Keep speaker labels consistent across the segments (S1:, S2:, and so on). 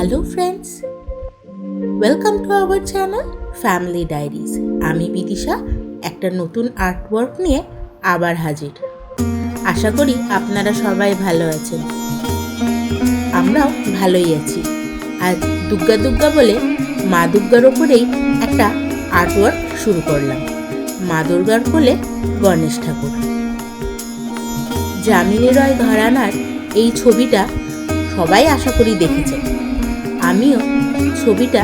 S1: Hello friends, welcome to our channel family diaries. আমি বিদিশা একটা নতুন আর্টওয়ার্ক নিয়ে আবার হাজির। আশা করি আপনারা সবাই ভালো আছেন, আমরাও ভালোই আছি। আজ দুর্গা দুর্গা বলে মা দুর্গার ওপরেই একটা আর্টওয়ার্ক শুরু করলাম। মা দুর্গার কোলে গণেশ ঠাকুর। যামিনী রয় ঘরানার এই ছবিটা সবাই আশা করি দেখেছেন। আমিও ছবিটা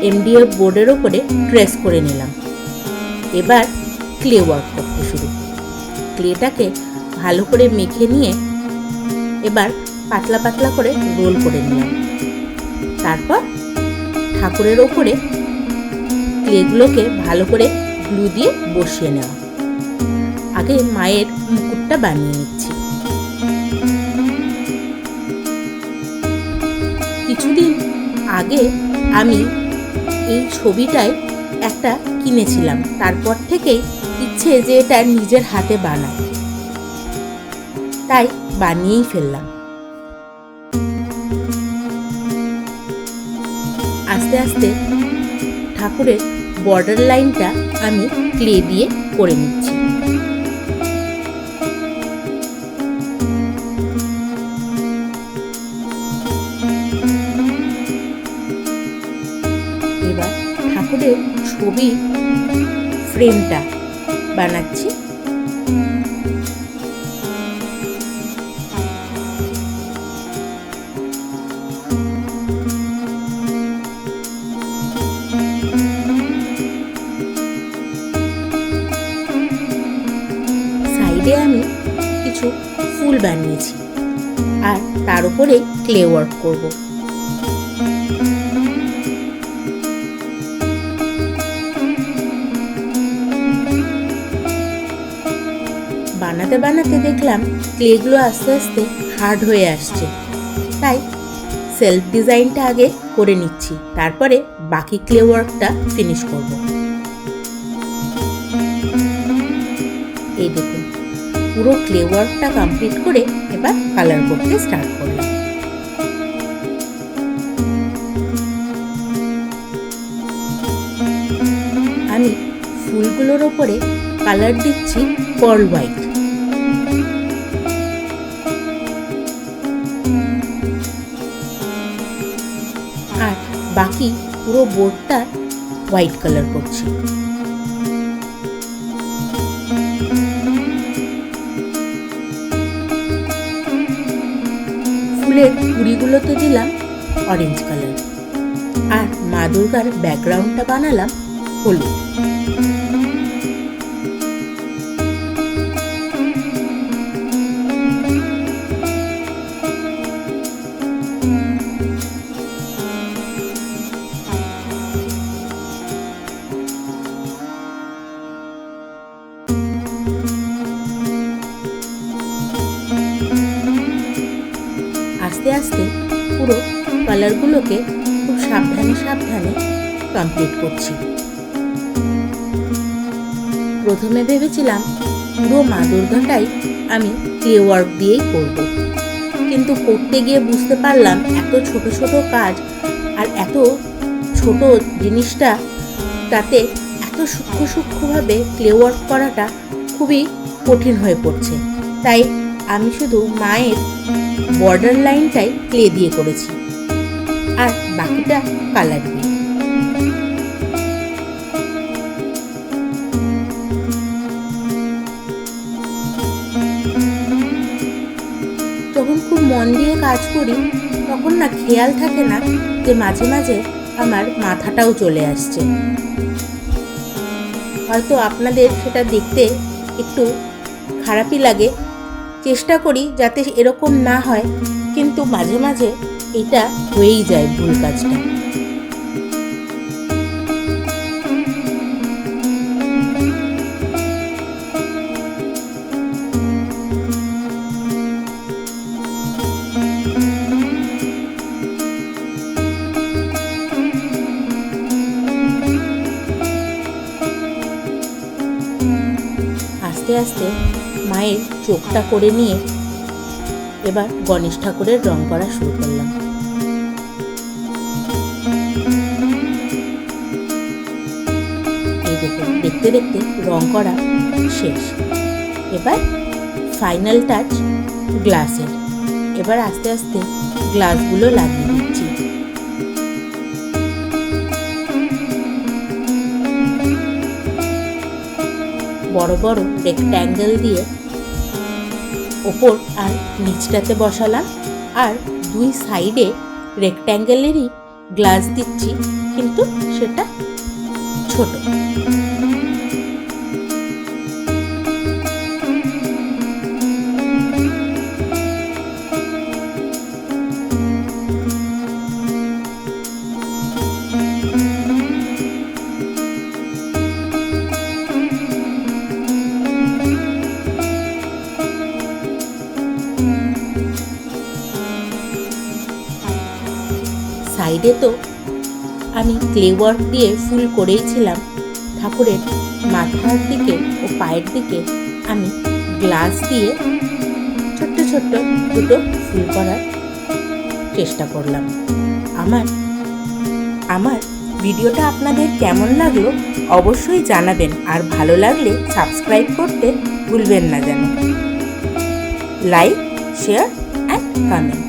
S1: এমডিএফ বোর্ডের ওপরে ট্রেস করে নিলাম। এবার ক্লে ওয়ার্ক করতে শুরু। ক্লেটাকে ভালো করে মেখে নিয়ে এবার পাতলা পাতলা করে রোল করে নিলাম। তারপর ঠাকুরের ওপরে ক্লেগুলোকে ভালো করে গ্লু দিয়ে বসিয়ে নেওয়া। আগে মায়ের মুকুটটা বানিয়ে নিচ্ছি। কিছুদিন আগে আমি এই ছবিটায় একটা কিনেছিলাম, তারপর থেকেই ইচ্ছে যে এটা নিজের হাতে বানাই, তাই বানিয়েই ফেললাম। আস্তে আস্তে ঠাকুরের বর্ডার লাইনটা আমি ক্লে দিয়ে করে নিচ্ছি। এবার ঠাকুরের ছবি ফ্রেমটা বানাচ্ছি। সাইডে আমি কিছু ফুল বানিয়েছি আর তার উপরে ক্লে ওয়ার্ক করব। বানাতে বানাতে দেখলাম ক্লেগুলো আস্তে আস্তে হার্ড হয়ে আসছে, তাই সেলফ ডিজাইনটা আগে করে নিচ্ছি, তারপরে বাকি ক্লে ওয়ার্কটা ফিনিশ করব। এই দেখুন, পুরো ক্লে ওয়ার্কটা কমপ্লিট করে এবার কালার করতে স্টার্ট করলাম। আমি ফুলগুলোর ওপরে কালার দিচ্ছি পার্ল হোয়াইট। আর বাকি পুরো বোর্ডটা হোয়াইট কালার করছি। ফুলের কুড়িগুলোতে দিলাম অরেঞ্জ কালার আর মা দুর্গার ব্যাকগ্রাউন্ডটা বানালাম হলুদ। আস্তে আস্তে পুরো কালারগুলোকে খুব সাবধানে সাবধানে কমপ্লিট করছি। প্রথমে ভেবেছিলাম পুরো মা দুর্গাটাই আমি ক্লে ওয়ার্ক দিয়েই করব, কিন্তু করতে গিয়ে বুঝতে পারলাম এত ছোট ছোট কাজ আর এত ছোট জিনিসটা, তাতে এত সূক্ষ্ম সূক্ষ্মভাবে ক্লে ওয়ার্ক করাটা খুবই কঠিন হয়ে পড়ছে। তাই আমি শুধু মায়ের বর্ডার লাইনটাই ক্লে দিয়ে করেছি আর বাকিটা কালার দিয়ে। যখন খুব মন দিয়ে কাজ করি তখন না খেয়াল থাকে না যে মাঝে মাঝে আমার মাথাটাও চলে আসছে। হয়তো আপনাদের সেটা দেখতে একটু খারাপই লাগে। চেষ্টা করি যাতে এরকম না হয়, কিন্তু মাঝে মাঝে এটা হয়েই যায় ভুল কাজটা। আস্তে আস্তে মায়ের চোখটা করে নিয়ে এবার গণেশ ঠাকুরের রং করা শুরু করলাম। গেছে, দেখতে দেখতে রং করা শেষ। এবার ফাইনাল টাচ গ্লাসের। এবার আস্তে আস্তে গ্লাসগুলো লাগিয়ে দিচ্ছি। বড় বড় রেক্ট্যাঙ্গেল দিয়ে ওপর আর নিচটাতে বসালাম, আর দুই সাইডে রেক্ট্যাঙ্গেলেরই গ্লাস দিচ্ছি, কিন্তু সেটা ছোট। সাইডে তো আমি ক্লে ওয়ার্ক দিয়ে ফুল করেইছিলাম। ঠাকুরের মাথার দিকে ও পায়ের দিকে আমি গ্লাস দিয়ে ছোট্ট ছোট্ট দুটো ফুল করার চেষ্টা করলাম। আমার ভিডিওটা আপনাদের কেমন লাগলো অবশ্যই জানাবেন, আর ভালো লাগলে সাবস্ক্রাইব করতে ভুলবেন না যেন। Like, share and comment.